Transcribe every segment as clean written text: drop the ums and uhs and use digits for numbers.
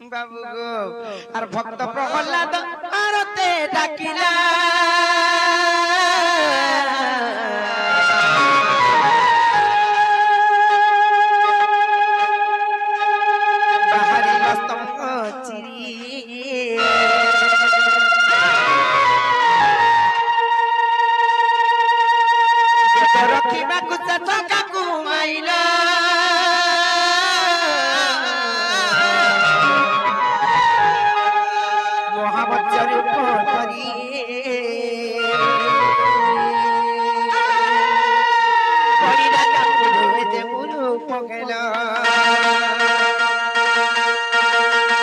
বাবু গো আর ভক্ত প্রহ্লাদ আরতে ডাকিলা বাহারি স্তম্ভ চিরি রখিବାକୁ ଚକାକୁ ମାଇଲା ମହାବଚ୍ଚରେ ପରି ପଡ଼ିଲା କାପୁରେ ଯେ ମୁରୁ ପକେଲ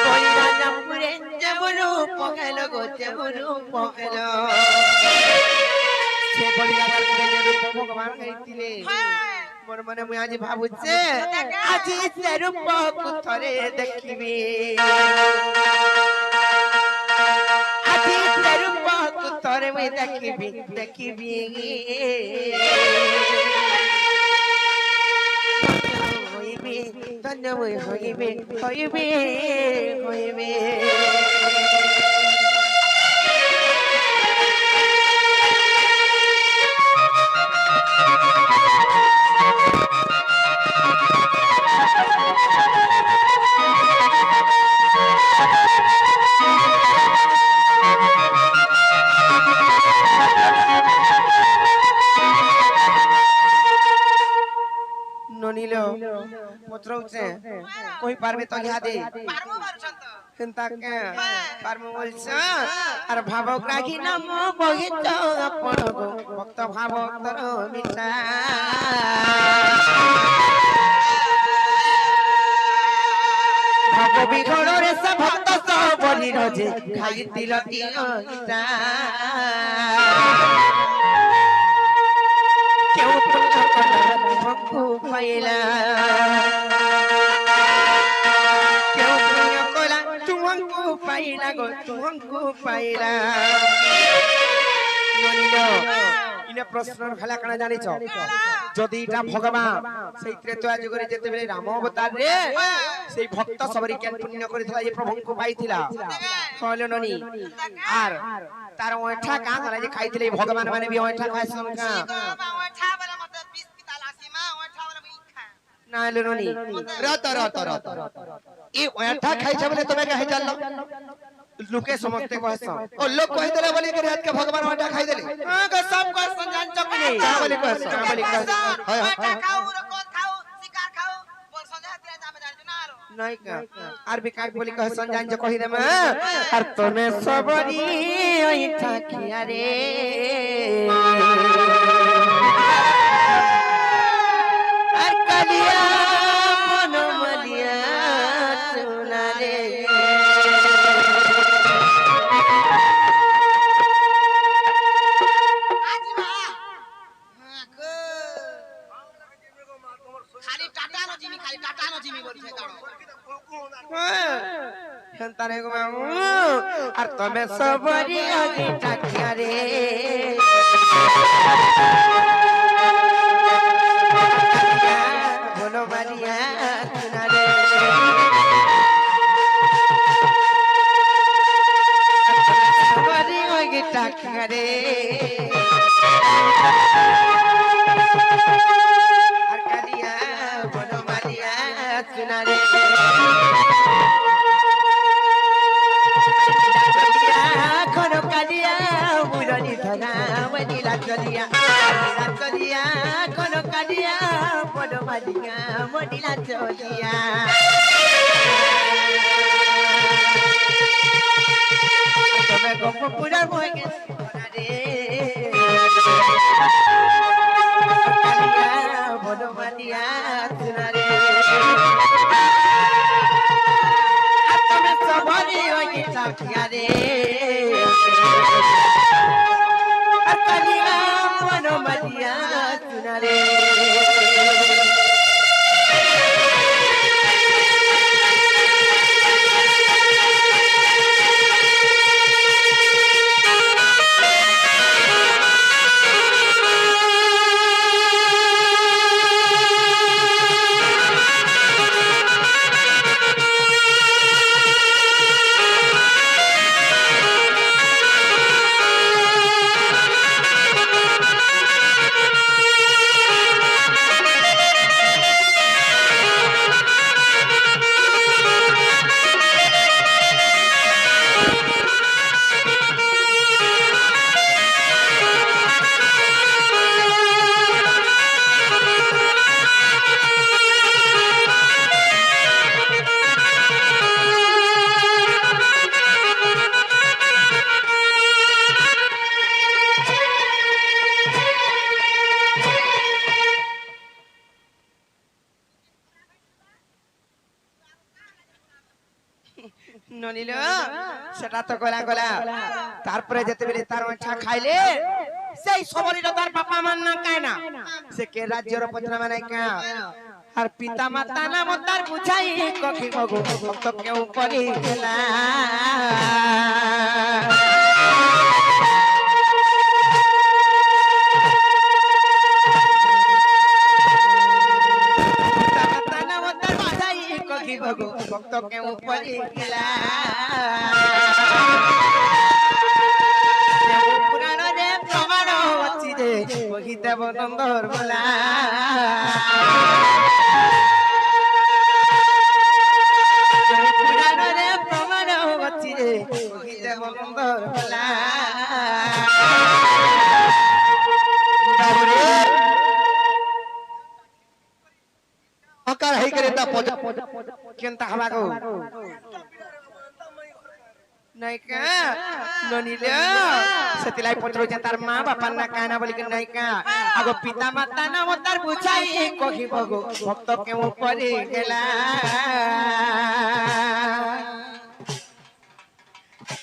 ପଡ଼ିଲା କାପୁରେ ଯେ ମୁରୁ ପକେଲ ଗୋଚେ ମୁରୁ ପକେଲ ସେ ପଡ଼ିଲା କାପୁରେ ଯେ ରୂପ ଭଗବାନ ହେଇଥିଲେ मोर मने मुई आज भाबुचे आज से रूप को थरे देखिबी आज से रूप को थरे मुई देखिबी होइबी धन्य मुई होइबी ननीलो पत्रौचे कोई पारबे तो या दे पारमो मारछन तो हेंता के पारमो बोलछ आर भावक रागी नाम बहित अपन गो भक्त भावक तर मिठा भाव बिघड़ रे सब भक्त सब बलि रजे खाई तिलती गीता क्यों तुमको पाइला क्यों कोला तुमको पाइला गो तुमको पाइला इने प्रश्न खाला कना जानि छ जदि इटा भगवान सेई त्रेता जुगरे जेते बेले राम अवतार रे सेई भक्त सबरी ज्ञान पुण्य करिथला ये प्रभु को पाइथिला कहले ननी आर तार ओठा का करे जे खाइथिले भगवान माने भी ओठा खाइसन का ओठा वाला मत 20 पिता लासीमा ओठा वाला मिल खा नाले ननी रत ए ओठा खाइ छ बोले तमे कहे चललो लोके समझते कहस ओ लोग कहि देले बोली के रात के भगवान ओठा खाइ देले हां के सब कर संजान चकनी का बोली कहस ओठा खाऊ रकोत खाऊ शिकार खाऊ बोल संजा तेरे जामे जान ना आरो नहीं का आर बिकाक बोली कह संजान जो कहि दे में आर तमे सबरी ओठा खिया रे आर कलिया मन मलिया सुना रे खाली टाटा न जिमी बोलछे काडो हेंता रे गो मामू आर तमे सबरी आगे टाकिया रे बोलो मारिया सुना रे सबरी आगे टाकिया रे आर कालिया बोलो मारिया सुना रे खनो कालिया मुरली धना मदिला चलिया खनो कालिया बोलो मारिया मदिला चलिया तमे गप पूरा मोगे सुना रे कालिया बोलो मारिया सुना रे तमे सबरी ओगे टाकिया रे कालिया बोलो मारिया सुना रे ননিল সেটা তো গলা গলা তারপরে যেতে বেলে তার মাছা খাইলে সেই সবরিটা তার বাবা মান না কায় না সে কে রাজ্যের পত্রা মানে কা আর পিতা মাতা নাম তার বুঝাই কখি মগু ভক্ত কেউ করি গেলা ভক্ত কেউ পরি গেলা পুরাণরে প্রমাণ অছি যে কহিদেব নন্দর বলা পুরাণরে প্রমাণ অছি যে কহিদেব নন্দর বলা अकार है करे ता केनता हमागो नायका ननिले सतिलाई पत्रो जे तार मां बापा ना काना बोली के नायका आगो पिता माता नाम तार बुझाई कहि बगो भक्त केउ परि गेला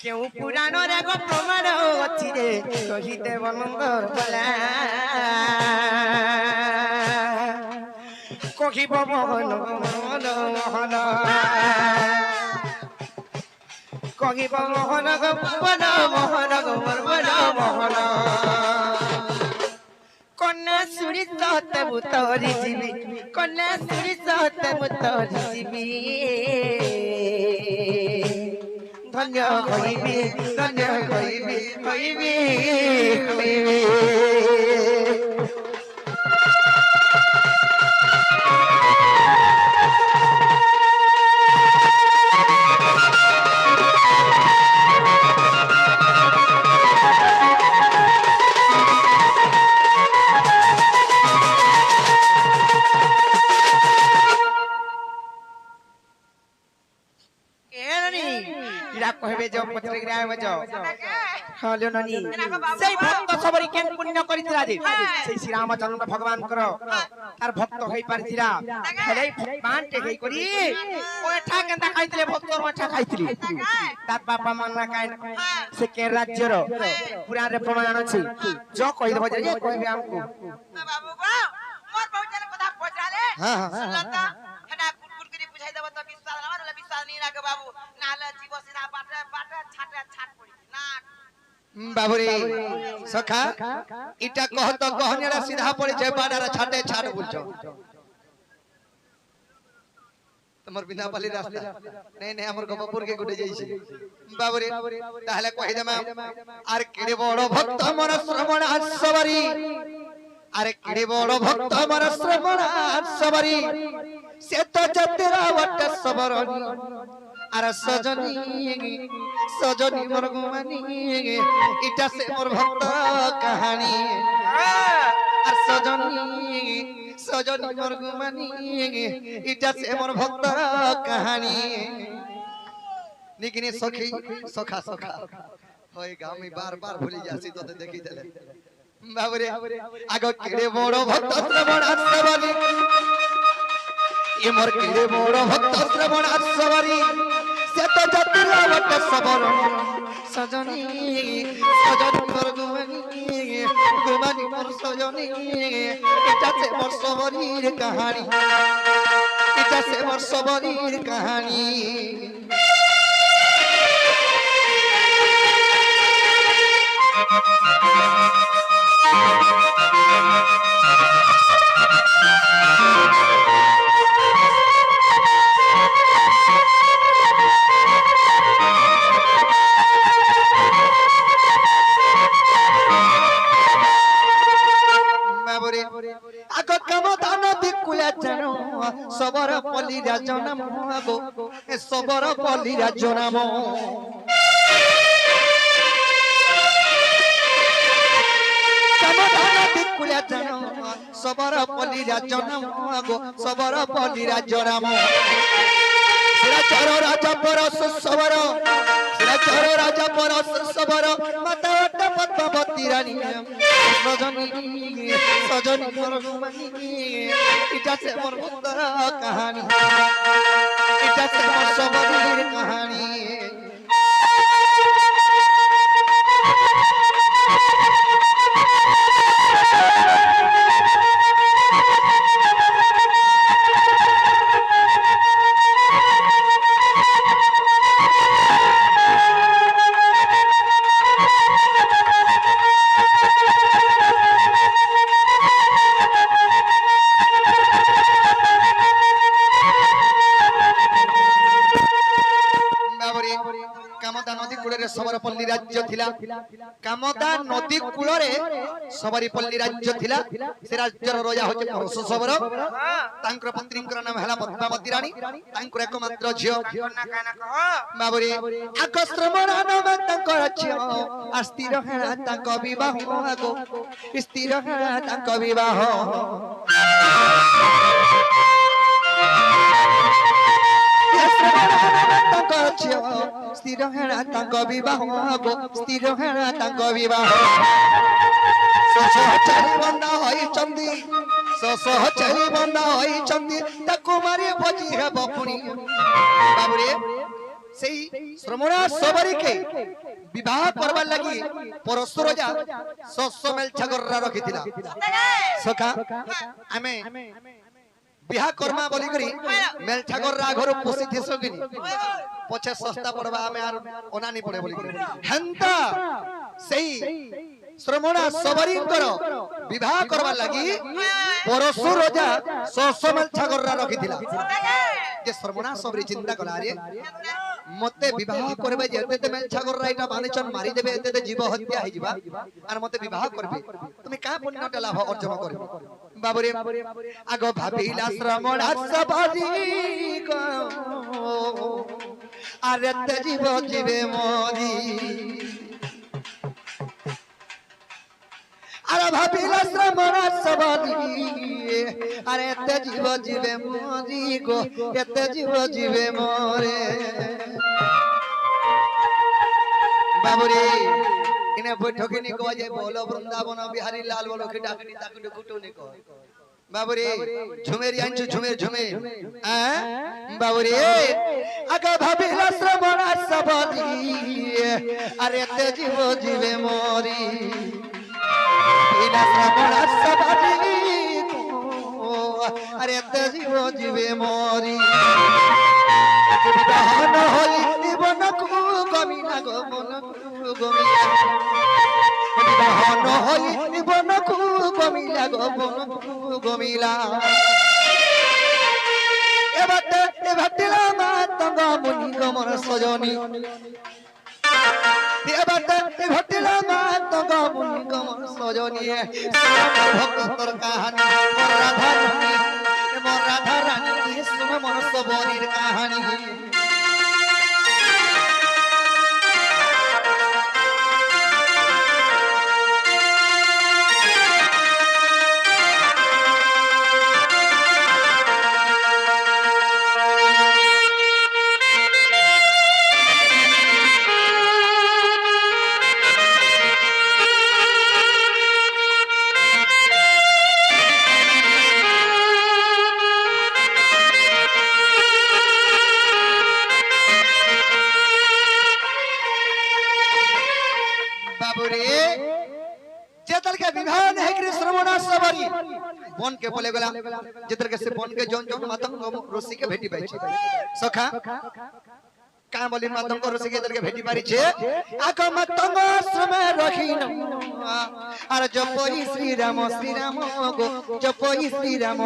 केउ पुराण रे गो प्रमाण अछि रे कहि देव नंदर बोला কহিব মোহন মোহন মোহন কহিব মোহন মোহন মোহন মোহন মোহন কন্যা শুনি সতে মুতরি জীবি কন্যা শুনি সতে মুতরি জীবি ধন্য হইবি ধন্য হইবি হইবি হইবি কইবে যে পত্রে গ্রামে বজো হলো ননি সেই ভক্ত সবরি কেন পুণ্য করিছিলা যে সেই শ্রী রামচন্দ্র ভগবান কর তার ভক্ত হই পারিছিলা হেলাই ভগবান তে হই করি ওঠা কেনতা খাইতলে ভক্তর ওঠা খাইতলি তার বাবা মান্না কাই সে কে রাজ্যর পুরারে প্রমাণ আছে जो কই দেব যে কইবে আমকু বাবু গো মোর বহুতের কথা পছালে हां हां শুনতা হেনা কুটকুট করে বুঝাই দেব তো বিশ্বাস না হলে বিশ্বাস নি রাখে বাবু নালে জীব সিধা বাটে বাটে ছাটে ছাট পড়ি না बाबूरी सखा इटा कहत कहनेरा सीधा पड़ी जाय बाडारा छाटे छाट बुझो तमर बिना पाली रास्ता नहीं नहीं हमर गोपापुर के गुडे जाईछे बाबूरी ताहले कहि देमा आर केडे बड़ भक्त मन श्रवण आसवरी आरे केडे बड़ भक्त मन श्रवण आसवरी से तो जतेरा वट सबरनी आर सजनी सजनी मोर गुमानी इटा से मोर भक्त कहानी आर सजनी सजनी मोर गुमानी इटा से मोर भक्त कहानी निकिने सखी सखा सखा होय गाम में बार-बार भूली जासी तो देखि देले बाबरे आगो केड़े बड़ भक्त श्रवण आसवरी ये मोर केड़े बड़ भक्त श्रवण आसवरी से तो जतिला वट सबर सजनी सजनी मोर गुमानी गुमानी मोर सजनी इटा से मोर सबरीर कहानी इटा से मोर सबरीर कहानी आगो कम दान दिकुला जनो सबर पली राजनाम आगो सबर पली राजनाम कम दान दिकुला जनो सबर पली राजनाम आगो सबर पली राजनाम सिरा चर राजा परस सबर सिरा चर राजा परस सबर माता पद्मावती रानी सजनी सजनी मोर गुमानी इटा से मोर भक्तर कहानी इटा से मोर सबरीर कहानी କୂଳରେ ସବରପଲ୍ଲୀ ରାଜ୍ୟ ଥିଲା। କାମଦା ନଦୀ କୂଳରେ ସବରୀପଲ୍ଲୀ ରାଜ୍ୟ ଥିଲା। ସେ ରାଜ୍ୟର ରାଜା ହଉଛି ପରଶୁ ସବର। ତାଙ୍କର ପତ୍ନୀଙ୍କର ନାମ ହେଲା ପଦ୍ମାବତୀ ରାଣୀ। ତାଙ୍କର ଏକମାତ୍ର ଝିଅ ବାବୁରେ ଆଗ ଶ୍ରମଣ ନାମ ତାଙ୍କର ଝିଅ। আর স্থির হেলা তাঙ্ক বিবাহ আগো স্থির হেলা তাঙ্ক বিবাহ তাঙ্ক ঝিও স্থির হেলা তাঙ্ক বিবাহ আগো স্থির হেলা তাঙ্ক বিবাহ চারি বন্ধা হইচন্দি চারি বন্ধা হইচন্দি তাকু মারি ভোজি হেব পুଣି বাবুরে সেই শ্রমণা সবরীকে বিবাহ করবার লাগি পরশু রাজা সসমেল ছাগররা রখিছিলা। সখা আমি বিবাহ কর্মা বলি করি মেল ছাগররা ঘর পশি দিছগিনি পছে সস্তা পড়বা আমি আর অনানি পড়ে বলি করি হেন্তা সেই শ্রমণা সবরীଙ୍କର বিবাহ করবার লাগি পরশু রাজা সসমেল ছাগররা রখিছিলা। যে শ্রমণা সবরী চিন্তা কলা রে মতে বিবাহ করবে যে এতে মেল ছাগররা এটা বানিচন মারি দেবে এতে জীব হত্যা হই যাবা আর মতে বিবাহ করবে তুমি কা পুণ্যটা লাভ অর্জন করবে বাবুরে আগ ভাবিলা শ্রমণা সবরী গো আর এতে জীব জীবে মরি আর ভাবিলা শ্রমণা সবরী আর এতে জীব জীবে মরি গো এতে জীব জীবে মরে বাবুরে ইনে বৈঠকিনি কো যে বলো বৃন্দাবন বিহারী লাল বলো কি ডাকনি তাকু কুটুনি কো বাবুরে ঝুমেরি আনছু ঝুমের ঝুমে বাবুরে আগা ভাবিলা শ্রমণা সবরী আর এতে জীব জীবে মরি ইলা শ্রমণা সবরী আর এতে জীব জীবে মরি বিবাহন হই জীবনকু গমিলা গো মনকু গমিলা বিবাহন হই জীবনকু গমিলা গো মনকু গমিলা এ ভাটিলা মা তঙ্গ মুনি গমর সজনী এ ভাটিলা মা তঙ্গ মুনি গমর সজনী ভক্তর কাহানি রাধা রানী শুনো মন সবরীর কাহানি बन के बोले गला जितर के से बन के जोन जोन मातंग ऋषि के भेटी पाई सखा का बोली मातंग ऋषि के इधर के भेटी पारी छे आक मातंग आश्रम रखिन आर जपई श्री राम गो जपई श्री राम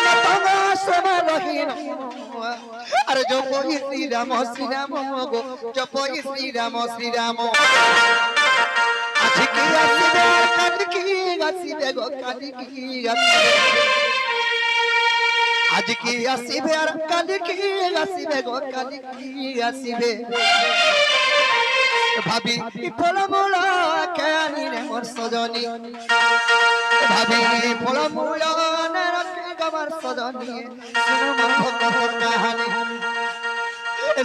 मातंग आश्रम रखिन आर जपई श्री राम गो जपई श्री राम आज की आसीबे गो काल की आज की आसीबे और काल की आसीबे गो काल की आसीबे भाभी फलमूल केनी रे मोर सजनी भाभी फलमूल ने रखे गमर सजनी सुनो मोर भक्तर कहानी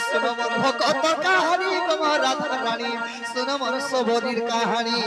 सुनो मोर भक्तर कहानी गमर राधा रानी सुनो मोर सबरीर कहानी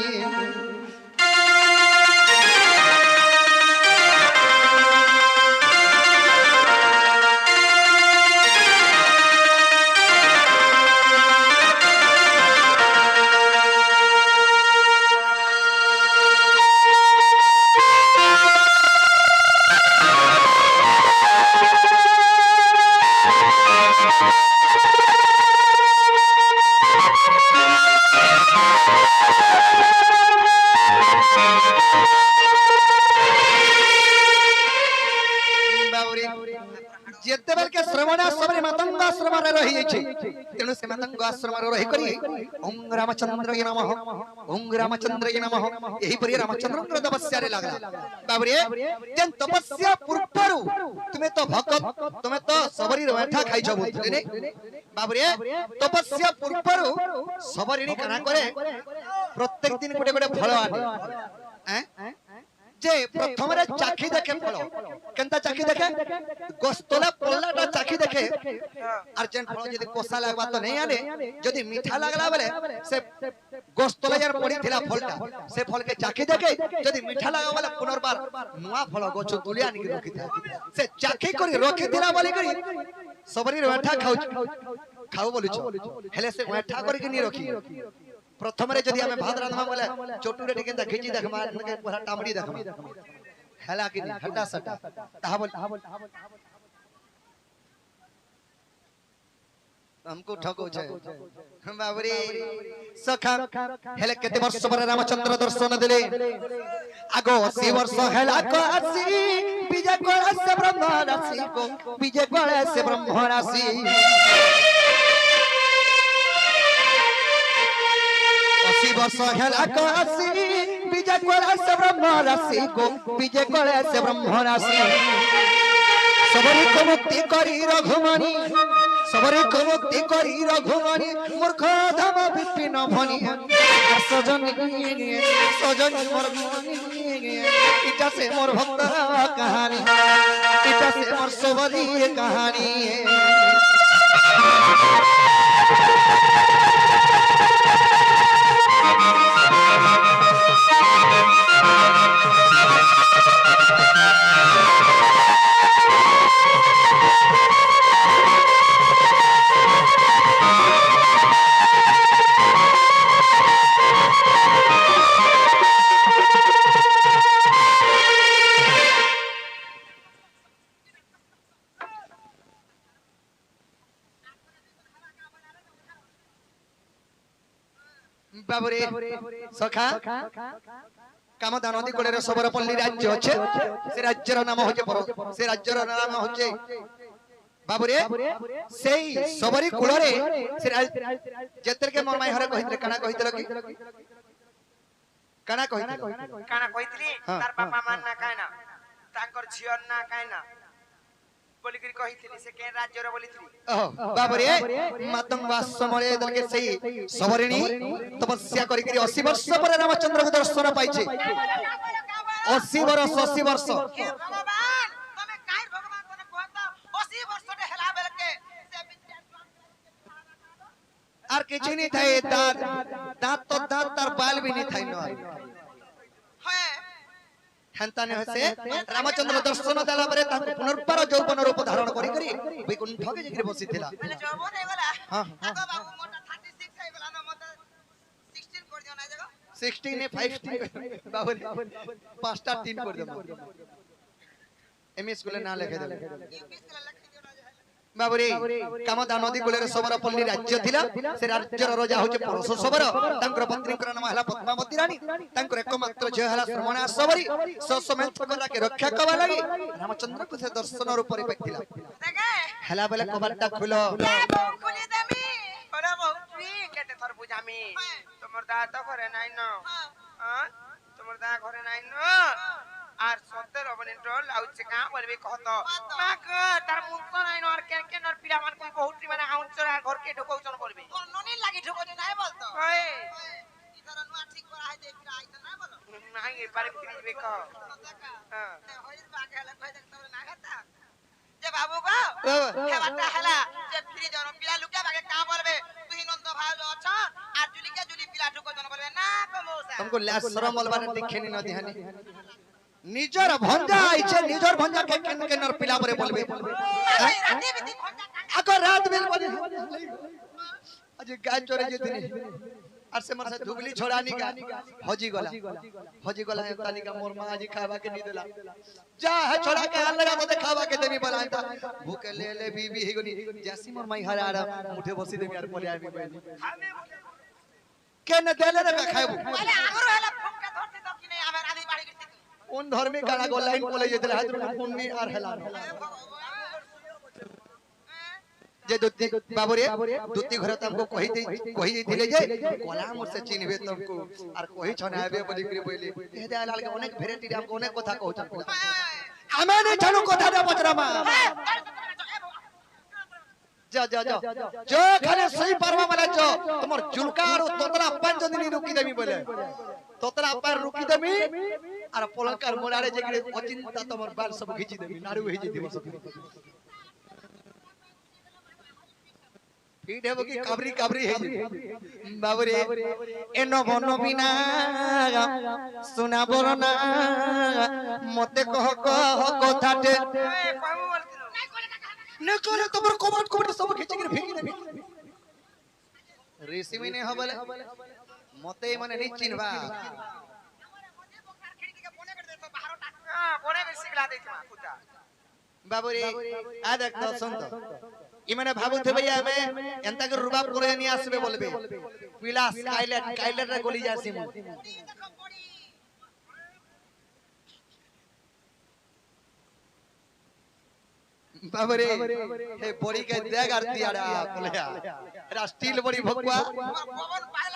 जेतेबेल के श्रवणाश्रम रे मतंग आश्रम रे रही छै तेनु से मतंग आश्रम रे रही करी ओम रामचंद्राय नमः ओम रामचंद्राय नमः एही परि रामचंद्र के तपस्या रे लागला बाबरे जेन तपस्या पूर्वरु तुमे तो भक्त तुमे तो सबरी रेठा खाइ छ बोलले ने बाबरे तपस्या पूर्वरु सबरीनी कना करे प्रत्येक दिन गोटे गोटे फल आने हैं जे प्रथम रे चाखी देखे फल केनता चाखी देखे गोस्तला पल्लाटा चाखी देखे अर्जेंट फल जदी कोसा लागबा तो नहीं आने जदी मीठा लागला बेले से गोस्तला यार पड़ी थिला फलटा से फल के चाखी देखे जदी मीठा लागबा बेले पुनर्बार नुआ फल गछ तुलिया नि रखि था से चाखी करी रखि दिला बोली करी सबरी रेठा खाऊ बोलु हेले से रेठा करी के नि रखी प्रथम रे जदी हमें भात रांधमा बोले छोटू रे केनता खिची देखमा के पूरा टामड़ी देखमा हेला कि हड्डा सटा ताहा बोल हमको ठको छै हम बाबरे सखा हेले केते वर्ष पर रामचंद्र दर्शन देले आगो 80 वर्ष हेला को 80 विजय कोला से ब्रह्म राशि को विजय कोला से ब्रह्म राशि 80 वर्ष हेला को 80 विजय कोला से ब्रह्म राशि को विजय कोला से ब्रह्म राशि सबरी को मुक्ति करी रघुमणि सबरी को मुक्ति करी रघुमणि मूर्ख धम विपिन भनी सजन सजन मोर इटा से मोर भक्त कहानी इटा से मोर सबरी कहानी बाबरे सखा कामदा नदी कोले सबरपल्ली राज्य अछि से राज्यर नाम होचे से राज्यर नाम होचे बाबरे सेई सबरी कुलरे से जेतर के मोर माई हरे कहितले काना कहितले कि काना कहितले तार बापा मान ना कायना ताकर झियर ना कायना बोली करी कहितली से के राज्य रे बोलितली बाबरे मतंग वासमरे दल के सेई सबरिणी तपस्या करी करी 80 वर्ष पर रामचंद्र को दर्शन पाइछे 80 वर्ष हे भगवान तमे काई भगवान तने कहत 80 वर्ष रे हेला बेल के से विद्या आर किछि नहीं थाए दांत तो दांत तार बाल भी नहीं थाई न है हंता ने हसे रामचंद्र दर्शन देला परे ताको पुनर्बार यौवन रूप धारण करी करी वैकुंठ के जगरे बसिथिला पहले जौवन हे गला हां आगो बाबू मोटा 36 हे गला न मत 16 कर दियो ना जगह 16 ने 15 बाबू पांचटा 3 कर दे एमएस स्कूल ना लिखे दे बाबरे कामदा नदी कोले सबरपल्ली राज्य थिला से राज्यर राजा होचे परश सबर तांकर पत्नी कर नाम हला पद्मावती रानी तांकर एकमात्र झ हला श्रवणा सबरी समेत कला के रक्षा कबा लागि रामचंद्र को से दर्शन रूप रे पेथिला देखे हला बेला कबाटा खुलो खुली देमी ओरे बहुती केते थर बुझामी तोमर दा त करे नाइ न हां तोमर दा करे नाइ न आर 17 बने टोल आउचे का बोलबे कहत माक तार मुख नाइ न आर के नर पिला मान को बहुत माने आउचरा घर के ढोकौचन बोलबे ननी लागि ढोकौचन नाइ बोलतो ओए इधर नुआ ठीक करा है देख रहा है त नाइ बोलो नाही पारे फिरी बे कह हां होइस बाके हला कह देख तब ना खाता जे बाबू को हे बाटा हला जे फ्री जन पिला लुका बाके का बोलबे तू ही नंद भाई जो छ आ जुली के जुली पिला ढोकौचन बोलबे ना को मौसा तुमको लाश शरम अलबाने देखेनी न दिहानी निजर भंजा आइछे निजर भंजा के के नर पिला परे बोलबे अगर रात बेल बोले आज गाय चोरे जेतनी आर से मर से धुगली छोड़ानी का हजी गला है तानी का मोर मां जी खावा के नहीं देला जा है छोड़ा के हाल लगा तो खावा के देवी बोला था भूखे ले बीबी ही गनी जैसी मोर माई हरा मुठे बसी देवी यार बोले आबी के न देले रे खाइबू पहले आगरो हला फुंका धरती तो कि नहीं आमे आधी बाड़ी गिरती उन धर्मी काला गो लाइन बोले जेतले हाथ में पुन्नी आर हला যে দুতি বাবুরে দুতি ঘরে তমকো কহি দিলে যে কলা মোর সে চিনবে তমকো আর কহি ছনা হবে বলি করে বইলে এ দে লালকে অনেক ভ্যারাইটি আমকো অনেক কথা কହୁছন আমি নাই জানো কথাটা বজরামা যা যা যা जो खाने सही परवा वाला जो तुमर जुलका और तोतरा 5 दिन रुकी देबी बोले तोतरा पर रुकी देबी और पलंकर मोड़ारे जेकरे अचिंता तुमर बाल सब खींची देबी नारू हेजी देबो सब फीड हेबो की काबरी काबरी हेजी बाबरे एनो बनो बिना सुना बरना मते कह कथाटे कहबो बोलतिलो न करे तोमर कमेंट कमेंट सब खींची के फेंकी देबी ऋषि में नहीं होबले मते माने नहीं चिन्हबा हमरे मजे बोखार खिड़की के बोने कर देतो बाहर हां बोने में सिखला देतो कुत्ता बाबूरे आ देख तो सुन तो ई माने भाबुथे भैया हमें एंता के रुबाब करे नहीं आसबे बोलबे पीला स्काइलेट रे गोली जासी मु देखो बड़ी बाबूरे हे बड़ी के देग आरती आड़ा बोलया रा स्टील बड़ी भगवा पवन पाल